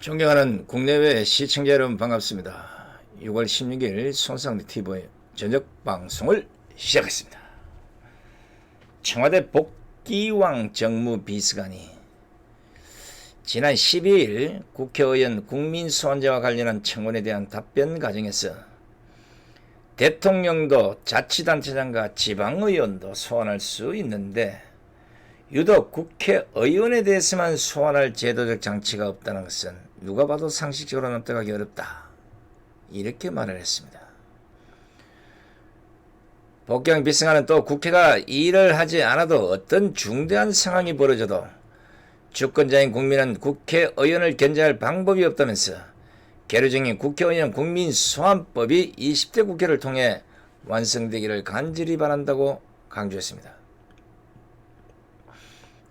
존경하는 국내외 시청자 여러분 반갑습니다. 6월 16일 손상리 TV의 저녁 방송을 시작했습니다. 청와대 복귀왕 정무비서관이 지난 12일 국회의원 국민소환제와 관련한 청원에 대한 답변 과정에서 대통령도 자치단체장과 지방의원도 소환할 수 있는데 유독 국회의원에 대해서만 소환할 제도적 장치가 없다는 것은 누가 봐도 상식적으로 납득하기 어렵다. 이렇게 말을 했습니다. 복귀왕 비서관은 또 국회가 일을 하지 않아도 어떤 중대한 상황이 벌어져도 주권자인 국민은 국회의원을 견제할 방법이 없다면서 계류중인 국회의원 국민소환법이 20대 국회를 통해 완성되기를 간절히 바란다고 강조했습니다.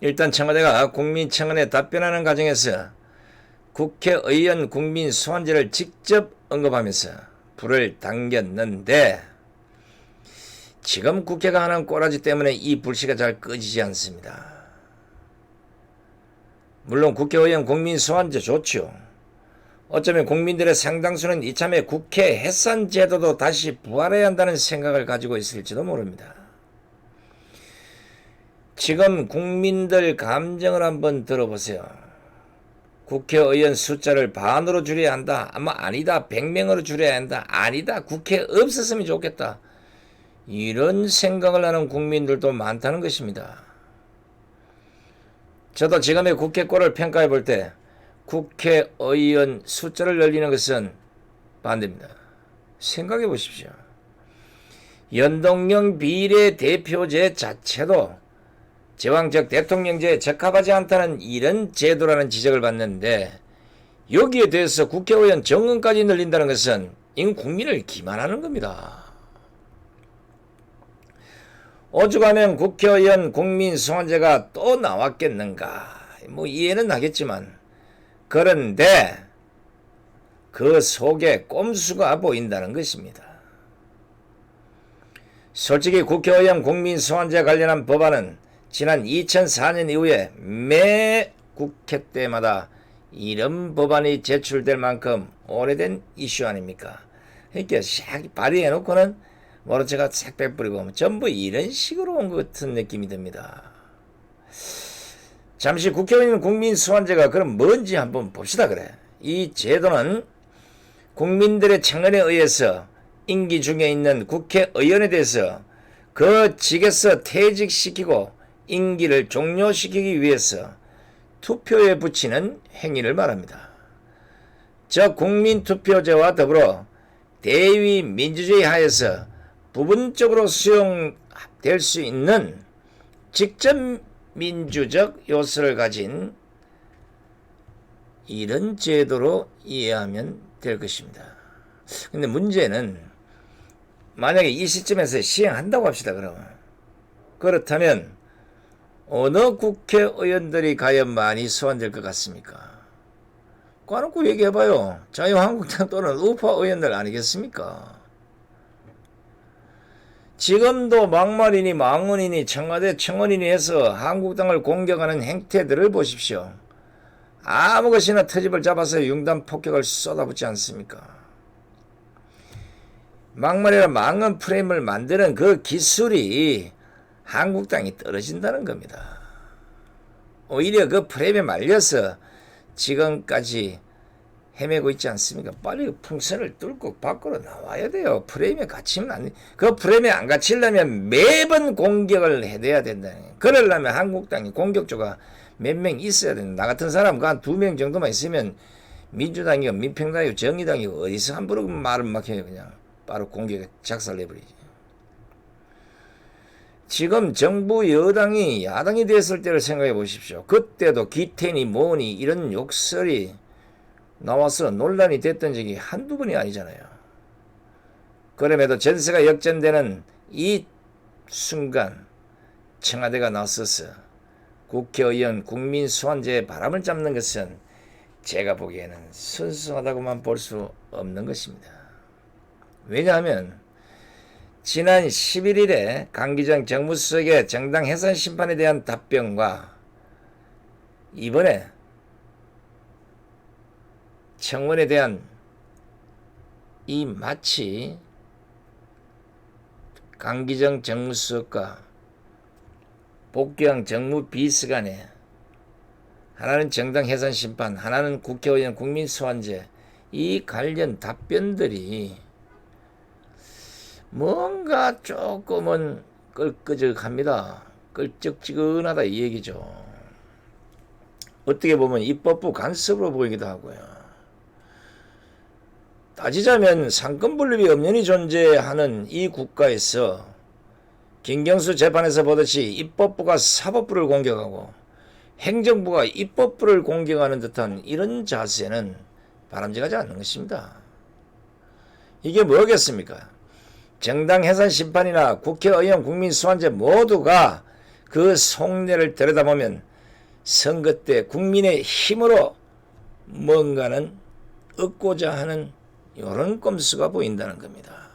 일단 청와대가 국민청원에 답변하는 과정에서 국회의원 국민소환제를 직접 언급하면서 불을 당겼는데 지금 국회가 하는 꼬라지 때문에 이 불씨가 잘 꺼지지 않습니다. 물론 국회의원 국민소환제 좋죠. 어쩌면 국민들의 상당수는 이참에 국회 해산 제도도 다시 부활해야 한다는 생각을 가지고 있을지도 모릅니다. 지금 국민들 감정을 한번 들어보세요. 국회의원 숫자를 반으로 줄여야 한다. 아니다. 100명으로 줄여야 한다. 아니다. 국회 없었으면 좋겠다. 이런 생각을 하는 국민들도 많다는 것입니다. 저도 지금의 국회 꼴을 평가해 볼 때 국회의원 숫자를 늘리는 것은 반대입니다. 생각해 보십시오. 연동형 비례대표제 자체도 제왕적 대통령제에 적합하지 않다는 이런 제도라는 지적을 받는데 여기에 대해서 국회의원 정원까지 늘린다는 것은 이건 국민을 기만하는 겁니다. 오죽하면 국회의원 국민소환제가 또 나왔겠는가. 이해는 하겠지만 그런데 그 속에 꼼수가 보인다는 것입니다. 솔직히 국회의원 국민소환제 관련한 법안은 지난 2004년 이후에 매 국회 때마다 이런 법안이 제출될 만큼 오래된 이슈 아닙니까? 그러니까 발의해놓고는 모른 척가 싹 빼버리고 전부 이런 식으로 온 것 같은 느낌이 듭니다. 잠시 국회의원 국민소환제가 그럼 뭔지 한번 봅시다. 그래. 이 제도는 국민들의 청원에 의해서 임기 중에 있는 국회의원에 대해서 그 직에서 퇴직시키고 임기를 종료시키기 위해서 투표에 붙이는 행위를 말합니다. 저 국민투표제와 더불어 대의 민주주의 하에서 부분적으로 수용될 수 있는 직접 민주적 요소를 가진 이런 제도로 이해하면 될 것입니다. 근데 문제는 만약에 이 시점에서 시행한다고 합시다. 그렇다면 어느 국회의원들이 과연 많이 소환될 것 같습니까? 까놓고 얘기해봐요. 자유한국당 또는 우파 의원들 아니겠습니까? 지금도 막말이니 망언이니 청와대 청원이니 해서 한국당을 공격하는 행태들을 보십시오. 아무 것이나 트집을 잡아서 융단 폭격을 쏟아붓지 않습니까? 막말이나 망언 프레임을 만드는 그 기술이 한국당이 떨어진다는 겁니다. 오히려 그 프레임에 말려서 지금까지 헤매고 있지 않습니까? 빨리 풍선을 뚫고 밖으로 나와야 돼요. 프레임에 갇히면 안 돼. 그 프레임에 안 갇히려면 매번 공격을 해야 된다. 그러려면 한국당이 공격조가 몇 명 있어야 된다. 나 같은 사람 한 2명 정도만 있으면 민주당이고 민평당이고 정의당이고 어디서 함부로 말을 막 해요. 그냥 바로 공격에 작살내버리지. 지금 정부 여당이 야당이 됐을 때를 생각해 보십시오. 그때도 기태니 뭐니 이런 욕설이 나와서 논란이 됐던 적이 한두 번이 아니잖아요. 그럼에도 전세가 역전되는 이 순간 청와대가 나서서 국회의원 국민소환제에 바람을 잡는 것은 제가 보기에는 순수하다고만 볼 수 없는 것입니다. 왜냐하면 지난 11일에 강기정 정무수석의 정당 해산 심판에 대한 답변과 이번에 청원에 대한 이 마치 강기정 정무수석과 복귀한 정무비서 간에 하나는 정당 해산 심판, 하나는 국회의원 국민소환제, 이 관련 답변들이 뭔가 조금은 끌끄적합니다. 끌적지근하다 이 얘기죠. 어떻게 보면 입법부 간섭으로 보이기도 하고요. 따지자면 상권분립이 엄연히 존재하는 이 국가에서 김경수 재판에서 보듯이 입법부가 사법부를 공격하고 행정부가 입법부를 공격하는 듯한 이런 자세는 바람직하지 않는 것입니다. 이게 뭐겠습니까? 정당 해산 심판이나 국회의원 국민소환제 모두가 그 속내를 들여다보면 선거 때 국민의 힘으로 뭔가는 얻고자 하는 이런 꼼수가 보인다는 겁니다.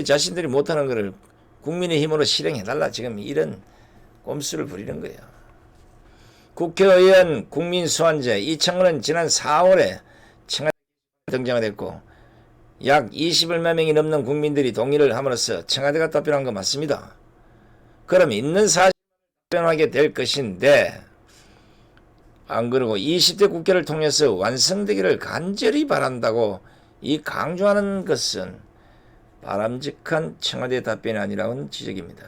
자신들이 못하는 것을 국민의 힘으로 실행해달라 지금 이런 꼼수를 부리는 거예요. 국회의원 국민소환제 이 청원은 지난 4월에 청와대 등장을 했고 약 20여만 명이 넘는 국민들이 동의를 함으로써 청와대가 답변한 거 맞습니다. 그럼 있는 사실을 답변하게 될 것인데 안 그러고 20대 국회를 통해서 완성되기를 간절히 바란다고 이 강조하는 것은 바람직한 청와대 답변이 아니라는 지적입니다.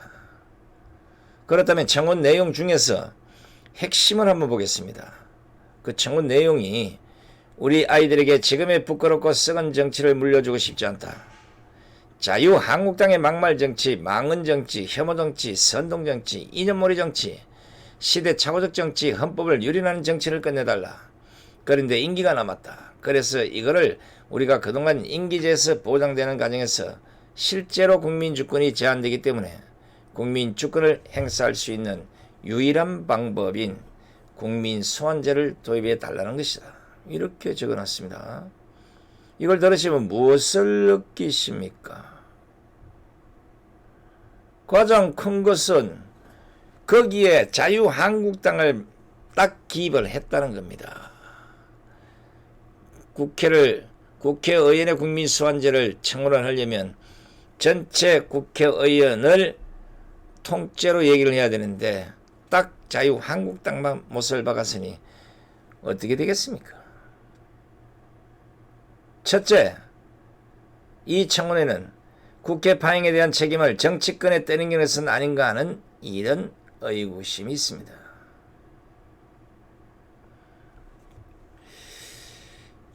그렇다면 청원 내용 중에서 핵심을 한번 보겠습니다. 그 청원 내용이 우리 아이들에게 지금의 부끄럽고 썩은 정치를 물려주고 싶지 않다. 자유한국당의 막말 정치, 망언 정치, 혐오 정치, 선동 정치, 이념몰이 정치, 시대착오적 정치, 헌법을 유린하는 정치를 끝내달라. 그런데 임기가 남았다. 그래서 이거를 우리가 그동안 임기제에서 보장되는 과정에서 실제로 국민주권이 제한되기 때문에 국민주권을 행사할 수 있는 유일한 방법인 국민소환제를 도입해 달라는 것이다. 이렇게 적어놨습니다. 이걸 들으시면 무엇을 느끼십니까? 가장 큰 것은 거기에 자유한국당을 딱 기입을 했다는 겁니다. 국회의원의 국민소환제를 청원을 하려면 전체 국회의원을 통째로 얘기를 해야 되는데 딱 자유한국당만 못을 박았으니 어떻게 되겠습니까? 첫째, 이 청원에는 국회 파행에 대한 책임을 정치권에 떠넘기는 것은 아닌가 하는 이런 의구심이 있습니다.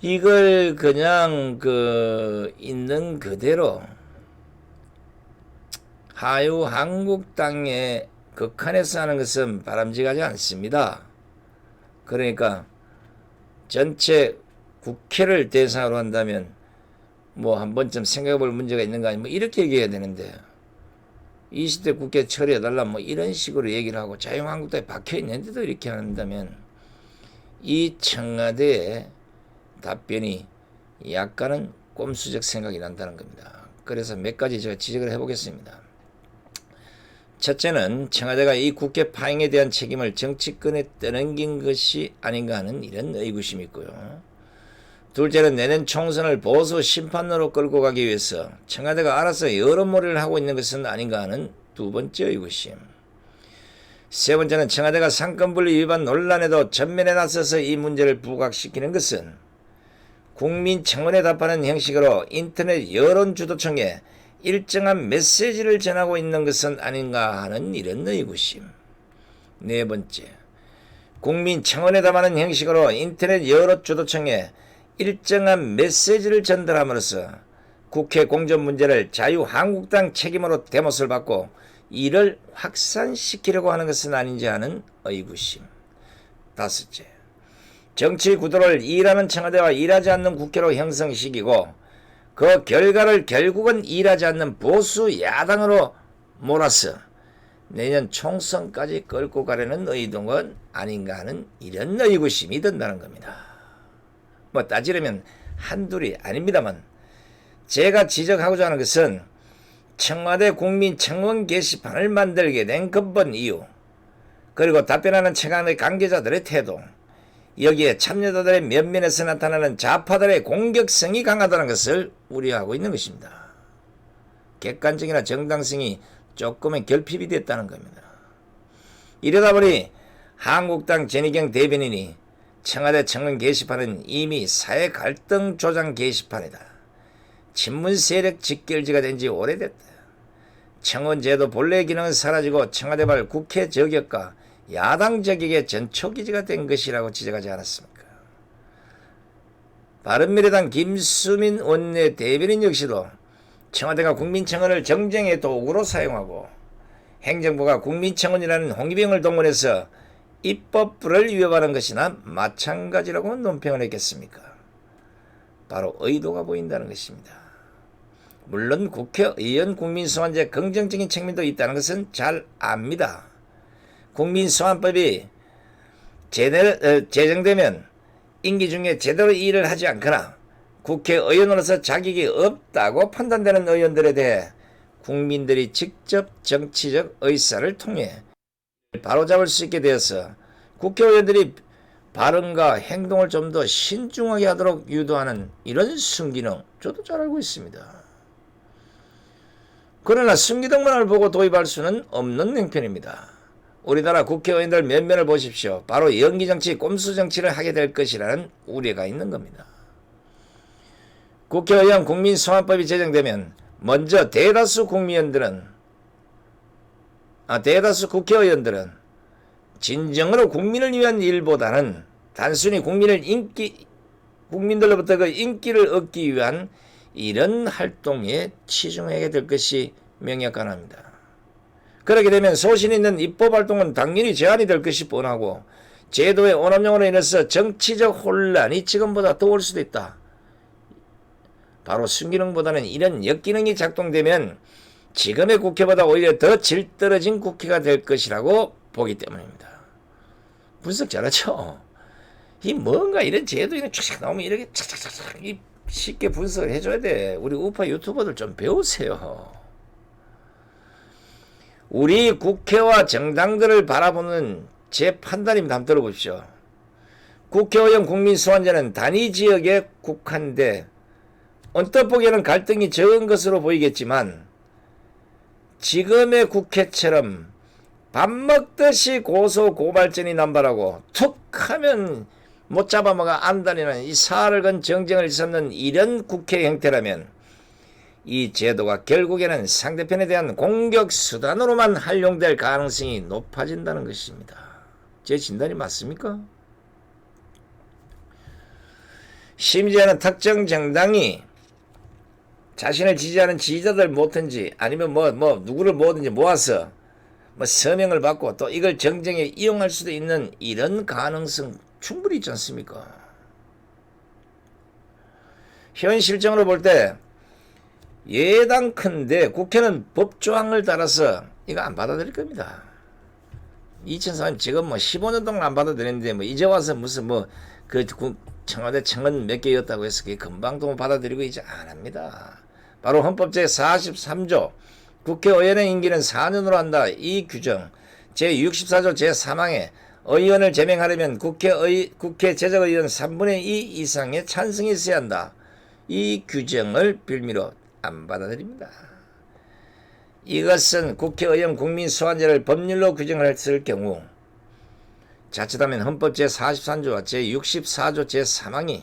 이걸 그냥 있는 그대로 자유한국당에 극한해서 하는 것은 바람직하지 않습니다. 그러니까 전체 국회를 대상으로 한다면 뭐 한 번쯤 생각해 볼 문제가 있는가 뭐 이렇게 얘기해야 되는데 20대 국회 처리해달라 뭐 이런 식으로 얘기를 하고 자유한국당에 박혀있는데도 이렇게 한다면 이 청와대의 답변이 약간은 꼼수적 생각이 난다는 겁니다. 그래서 몇 가지 제가 지적을 해보겠습니다. 첫째는 청와대가 이 국회 파행에 대한 책임을 정치권에 떠넘긴 것이 아닌가 하는 이런 의구심이 있고요. 둘째는 내년 총선을 보수 심판으로 끌고 가기 위해서 청와대가 알아서 여론몰이를 하고 있는 것은 아닌가 하는 두 번째 의구심. 세 번째는 청와대가 상권분리 위반 논란에도 전면에 나서서 이 문제를 부각시키는 것은 국민 청원에 답하는 형식으로 인터넷 여론주도청에 일정한 메시지를 전하고 있는 것은 아닌가 하는 이런 의구심. 네 번째, 국민 청원에 답하는 형식으로 인터넷 여론주도청에 일정한 메시지를 전달함으로써 국회 공천 문제를 자유한국당 책임으로 대못을 받고 이를 확산시키려고 하는 것은 아닌지 하는 의구심. 다섯째, 정치 구도를 일하는 청와대와 일하지 않는 국회로 형성시키고 그 결과를 결국은 일하지 않는 보수 야당으로 몰아서 내년 총선까지 끌고 가려는 의도는 아닌가 하는 이런 의구심이 든다는 겁니다. 뭐 따지려면 한둘이 아닙니다만 제가 지적하고자 하는 것은 청와대 국민청원 게시판을 만들게 된 근본 이유, 그리고 답변하는 청와대 관계자들의 태도, 여기에 참여자들의 면면에서 나타나는 좌파들의 공격성이 강하다는 것을 우려하고 있는 것입니다. 객관적이나 정당성이 조금의 결핍이 됐다는 겁니다. 이러다 보니 한국당 전희경 대변인이 청와대 청원 게시판은 이미 사회 갈등 조장 게시판이다. 친문 세력 직결지가 된 지 오래됐다. 청원제도 본래 기능은 사라지고 청와대발 국회 저격과 야당 저격의 전초기지가 된 것이라고 지적하지 않았습니까? 바른미래당 김수민 원내 대변인 역시도 청와대가 국민청원을 정쟁의 도구로 사용하고 행정부가 국민청원이라는 홍위병을 동원해서 입법부를 위협하는 것이나 마찬가지라고 논평을 했겠습니까? 바로 의도가 보인다는 것입니다. 물론 국회의원 국민소환제 긍정적인 측면도 있다는 것은 잘 압니다. 국민소환법이 제정되면 임기 중에 제대로 일을 하지 않거나 국회의원으로서 자격이 없다고 판단되는 의원들에 대해 국민들이 직접 정치적 의사를 통해 바로잡을 수 있게 되어서 국회의원들이 발언과 행동을 좀 더 신중하게 하도록 유도하는 이런 순기능 저도 잘 알고 있습니다. 그러나 순기능만을 보고 도입할 수는 없는 행편입니다. 우리나라 국회의원들 면면을 보십시오. 바로 연기정치, 꼼수정치를 하게 될 것이라는 우려가 있는 겁니다. 국회의원 국민소환법이 제정되면 먼저 대다수 국회의원들은 진정으로 국민을 위한 일보다는 단순히 국민들로부터 그 인기를 얻기 위한 이런 활동에 치중하게 될 것이 명약관합니다. 그렇게 되면 소신 있는 입법활동은 당연히 제한이 될 것이 뻔하고 제도의 오남용으로 인해서 정치적 혼란이 지금보다 더 올 수도 있다. 바로 순기능보다는 이런 역기능이 작동되면 지금의 국회보다 오히려 더 질 떨어진 국회가 될 것이라고 보기 때문입니다. 분석 잘하죠? 이 뭔가 이런 제도 이런 쫙 나오면 이렇게 착착착착 쉽게 분석을 해줘야 돼. 우리 우파 유튜버들 좀 배우세요. 우리 국회와 정당들을 바라보는 제 판단입니다. 한번 들어보십시오. 국회의원 국민소환제는 단위 지역에 국한돼 언뜻 보기에는 갈등이 적은 것으로 보이겠지만 지금의 국회처럼 밥 먹듯이 고소고발전이 남발하고 툭 하면 못 잡아먹어 안다니는 이 사활을 건 정쟁을 일삼는 이런 국회 형태라면 이 제도가 결국에는 상대편에 대한 공격 수단으로만 활용될 가능성이 높아진다는 것입니다. 제 진단이 맞습니까? 심지어는 특정 정당이 자신을 지지하는 지지자들 뭐든지 아니면 누구를 뭐든지 모아서 서명을 받고 또 이걸 정쟁에 이용할 수도 있는 이런 가능성 충분히 있지 않습니까? 현실적으로 볼 때 예당컨대 국회는 법조항을 따라서 이거 안 받아들일 겁니다. 2004년 지금 15년 동안 안 받아들였는데 이제 와서 무슨 청와대 청원 몇 개였다고 해서 그게 금방 또 받아들이고 이제 안 합니다. 바로 헌법 제43조 국회의원의 임기는 4년으로 한다. 이 규정 제64조 제3항에 의원을 제명하려면 국회 제적의원 3분의 2 이상의 찬성이 있어야 한다. 이 규정을 빌미로 안 받아들입니다. 이것은 국회의원 국민소환제를 법률로 규정을 했을 경우 자칫하면 헌법 제43조와 제64조 제3항이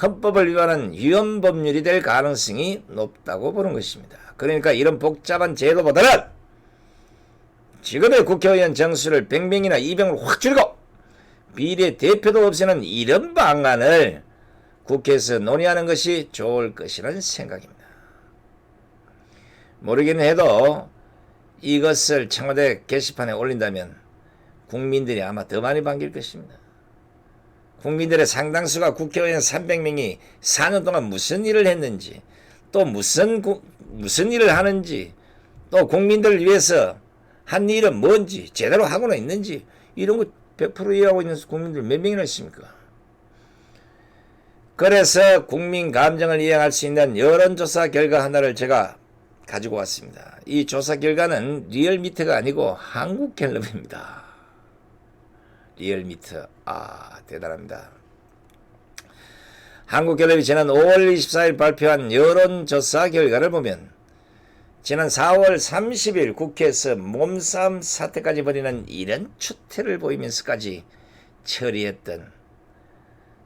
헌법을 위반한 위헌법률이 될 가능성이 높다고 보는 것입니다. 그러니까 이런 복잡한 제도보다는 지금의 국회의원 정수를 100명이나 200명으로 확 줄이고 비례대표도 없애는 이런 방안을 국회에서 논의하는 것이 좋을 것이라는 생각입니다. 모르긴 해도 이것을 청와대 게시판에 올린다면 국민들이 아마 더 많이 반길 것입니다. 국민들의 상당수가 국회의원 300명이 4년 동안 무슨 일을 했는지 또 무슨 일을 하는지 또 국민들을 위해서 한 일은 뭔지 제대로 하고는 있는지 이런 거 100% 이해하고 있는 국민들 몇 명이나 있습니까? 그래서 국민 감정을 이해할 수 있는 여론조사 결과 하나를 제가 가지고 왔습니다. 이 조사 결과는 리얼미터가 아니고 한국갤럽입니다. 리얼미터. 대단합니다. 한국갤럽이 지난 5월 24일 발표한 여론조사 결과를 보면 지난 4월 30일 국회에서 몸싸움 사태까지 벌이는 이런 추태를 보이면서까지 처리했던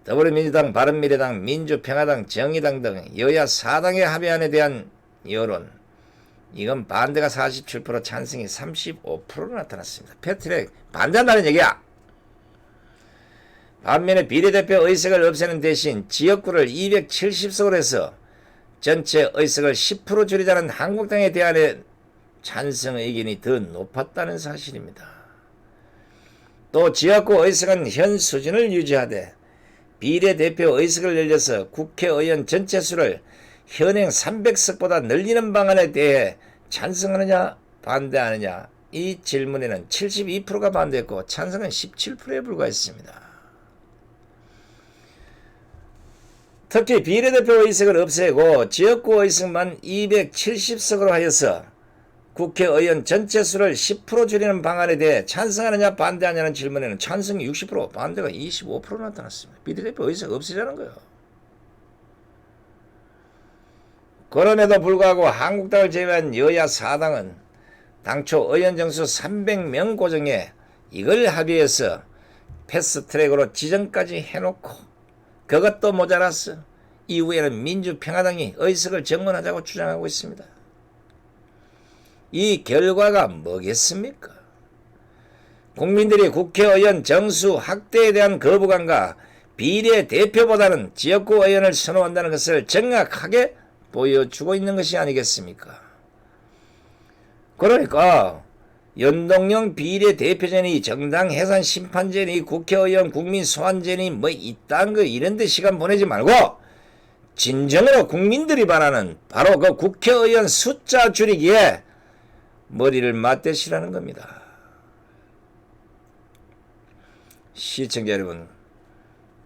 더불어민주당, 바른미래당, 민주평화당, 정의당 등 여야 4당의 합의안에 대한 여론, 이건 반대가 47%, 찬성이 35%로 나타났습니다. 패트랙 반대한다는 얘기야. 반면에 비례대표 의석을 없애는 대신 지역구를 270석으로 해서 전체 의석을 10% 줄이자는 한국당의 대안에 찬성 의견이 더 높았다는 사실입니다. 또 지역구 의석은 현 수준을 유지하되 비례대표 의석을 늘려서 국회의원 전체 수를 현행 300석보다 늘리는 방안에 대해 찬성하느냐 반대하느냐, 이 질문에는 72%가 반대했고 찬성은 17%에 불과했습니다. 특히 비례대표 의석을 없애고 지역구 의석만 270석으로 하여서 국회의원 전체 수를 10% 줄이는 방안에 대해 찬성하느냐 반대하느냐는 질문에는 찬성이 60%, 반대가 25% 나타났습니다. 비례대표 의석 없애자는 거예요. 그럼에도 불구하고 한국당을 제외한 여야 4당은 당초 의원 정수 300명 고정에 이걸 합의해서 패스트트랙으로 지정까지 해놓고 그것도 모자랐어. 이후에는 민주평화당이 의석을 정원하자고 주장하고 있습니다. 이 결과가 뭐겠습니까? 국민들이 국회의원 정수 확대에 대한 거부감과 비례대표보다는 지역구 의원을 선호한다는 것을 정확하게 보여주고 있는 것이 아니겠습니까? 그러니까 연동형 비례대표제니 정당 해산 심판제니 국회의원 국민 소환제니 뭐 이딴 거 이런데 시간 보내지 말고 진정으로 국민들이 바라는 바로 그 국회의원 숫자 줄이기에 머리를 맞대시라는 겁니다. 시청자 여러분,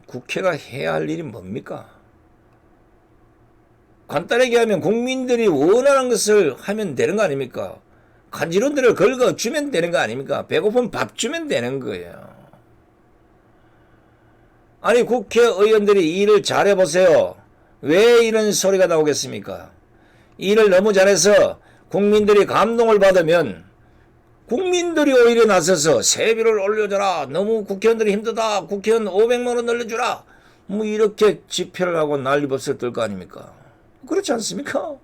국회가 해야 할 일이 뭡니까? 간단하게 하면 국민들이 원하는 것을 하면 되는 거 아닙니까? 간지런들을 긁어주면 되는 거 아닙니까? 배고프면 밥 주면 되는 거예요. 아니 국회의원들이 일을 잘해보세요. 왜 이런 소리가 나오겠습니까? 일을 너무 잘해서 국민들이 감동을 받으면 국민들이 오히려 나서서 세비를 올려줘라. 너무 국회의원들이 힘들다. 국회의원 500만 원 늘려주라. 뭐 이렇게 집회를 하고 난리법석을 뜰 거 아닙니까? 그렇지 않습니까?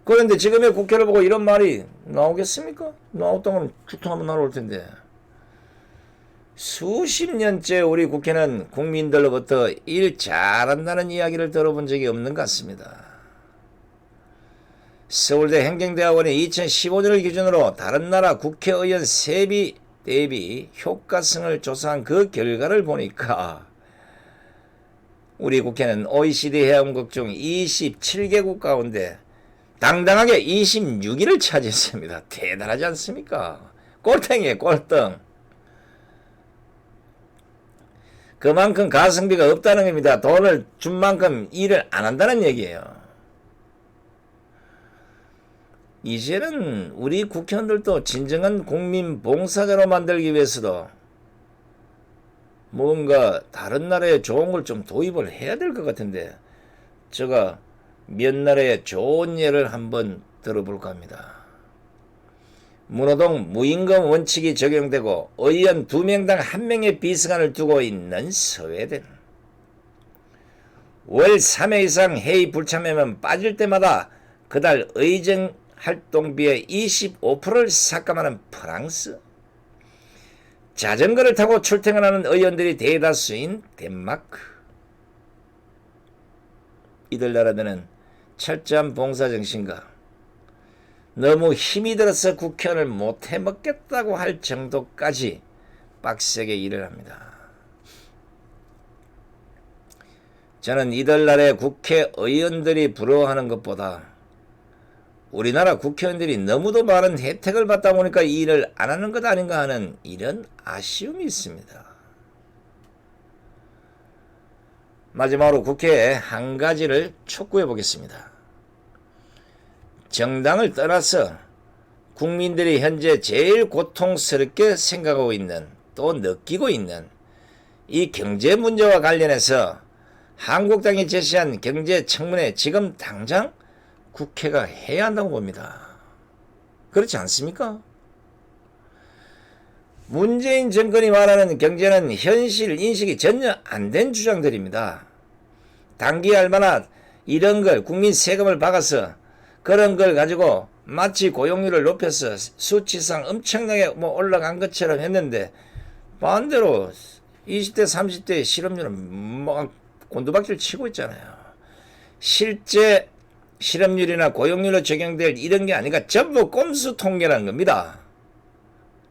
그런데 지금의 국회를 보고 이런 말이 나오겠습니까? 나왔다면 죽통 한번 날아올 텐데. 수십 년째 우리 국회는 국민들로부터 일 잘한다는 이야기를 들어본 적이 없는 것 같습니다. 서울대 행정대학원이 2015년을 기준으로 다른 나라 국회의원 세비 대비 효과성을 조사한 그 결과를 보니까 우리 국회는 OECD 회원국 중 27개국 가운데 당당하게 26위를 차지했습니다. 대단하지 않습니까? 꼴등이에요, 꼴등. 그만큼 가성비가 없다는 겁니다. 돈을 준 만큼 일을 안 한다는 얘기예요. 이제는 우리 국회의원들도 진정한 국민 봉사자로 만들기 위해서도 뭔가 다른 나라에 좋은 걸 좀 도입을 해야 될 것 같은데, 제가 몇 나라의 좋은 예를 한번 들어볼까 합니다. 문호동 무임금 원칙이 적용되고 의원 2명당 1명의 비서관을 두고 있는 스웨덴. 월 3회 이상 회의 불참하면 빠질 때마다 그달 의정 활동비의 25%를 삭감하는 프랑스. 자전거를 타고 출퇴근하는 의원들이 대다수인 덴마크. 이들 나라들은 철저한 봉사정신과 너무 힘이 들어서 국회의원을 못해 먹겠다고 할 정도까지 빡세게 일을 합니다. 저는 이들 나라의 국회의원들이 부러워하는 것보다 우리나라 국회의원들이 너무도 많은 혜택을 받다 보니까 이 일을 안 하는 것 아닌가 하는 이런 아쉬움이 있습니다. 마지막으로 국회에 한 가지를 촉구해 보겠습니다. 정당을 떠나서 국민들이 현재 제일 고통스럽게 생각하고 있는 또 느끼고 있는 이 경제 문제와 관련해서 한국당이 제시한 경제 청문회 지금 당장 국회가 해야 한다고 봅니다. 그렇지 않습니까? 문재인 정권이 말하는 경제는 현실 인식이 전혀 안 된 주장들입니다. 단기 알바나 이런 걸 국민 세금을 박아서 그런 걸 가지고 마치 고용률을 높여서 수치상 엄청나게 올라간 것처럼 했는데 반대로 20대 30대 실업률은 막 곤두박질 치고 있잖아요. 실제 실업률이나 고용률로 적용될 이런 게 아니라 전부 꼼수 통계라는 겁니다.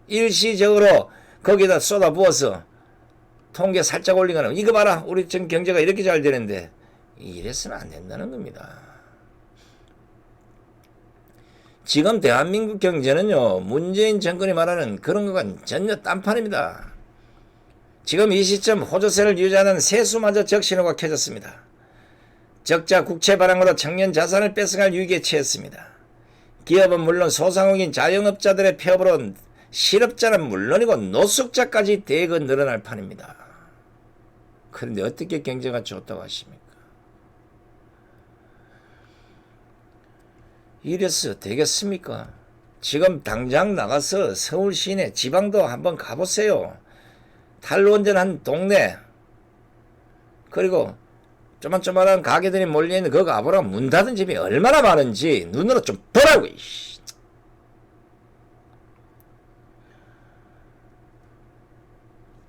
일시적으로 거기다 쏟아부어서 통계 살짝 올리거나 이거 봐라 우리 지금 경제가 이렇게 잘 되는데 이래서는 안 된다는 겁니다. 지금 대한민국 경제는요 문재인 정권이 말하는 그런 것과는 전혀 딴판입니다. 지금 이 시점 호조세를 유지하는 세수마저 적신호가 켜졌습니다. 적자 국채 발행으로 청년 자산을 뺏어갈 위기에 처했습니다. 기업은 물론 소상공인 자영업자들의 폐업으로 실업자는 물론이고 노숙자까지 대거 늘어날 판입니다. 그런데 어떻게 경제가 좋다고 하십니까? 이래서 되겠습니까? 지금 당장 나가서 서울 시내 지방도 한번 가보세요. 탈원전한 동네 그리고 조만조만한 가게들이 몰려있는 그거 가보라. 문 닫은 집이 얼마나 많은지 눈으로 좀 보라고.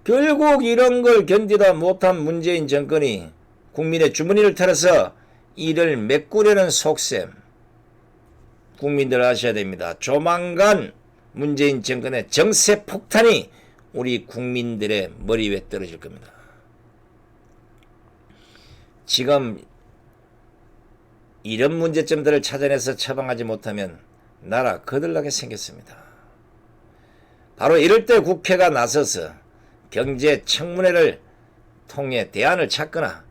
결국 이런 걸 견디다 못한 문재인 정권이 국민의 주머니를 털어서 이를 메꾸려는 속셈. 국민들 아셔야 됩니다. 조만간 문재인 정권의 정세 폭탄이 우리 국민들의 머리 위에 떨어질 겁니다. 지금 이런 문제점들을 찾아내서 처방하지 못하면 나라 거들나게 생겼습니다. 바로 이럴 때 국회가 나서서 경제 청문회를 통해 대안을 찾거나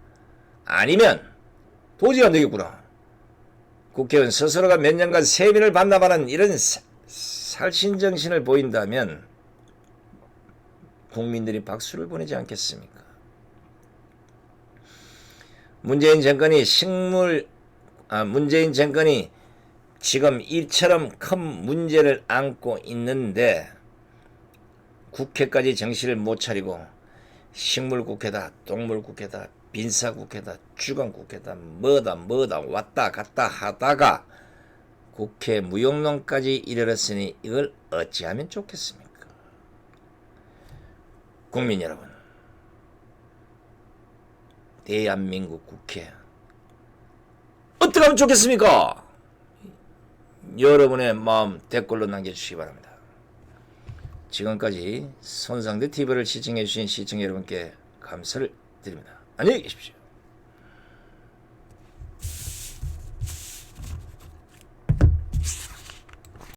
아니면 도저히 안 되겠구나. 국회의원 스스로가 몇 년간 세비를 반납하는 이런 살신정신을 보인다면 국민들이 박수를 보내지 않겠습니까? 문재인 정권이 지금 이처럼 큰 문제를 안고 있는데 국회까지 정신을 못 차리고 식물국회다, 동물국회다, 빈사국회다, 주간국회다, 뭐다 왔다 갔다 하다가 국회 무용론까지 이르렀으니 이걸 어찌하면 좋겠습니까? 국민 여러분, 대한민국 국회 어떻게 하면 좋겠습니까? 여러분의 마음 댓글로 남겨주시기 바랍니다. 지금까지 손상대 TV를 시청해주신 시청자 여러분께 감사를 드립니다. 안녕히 계십시오.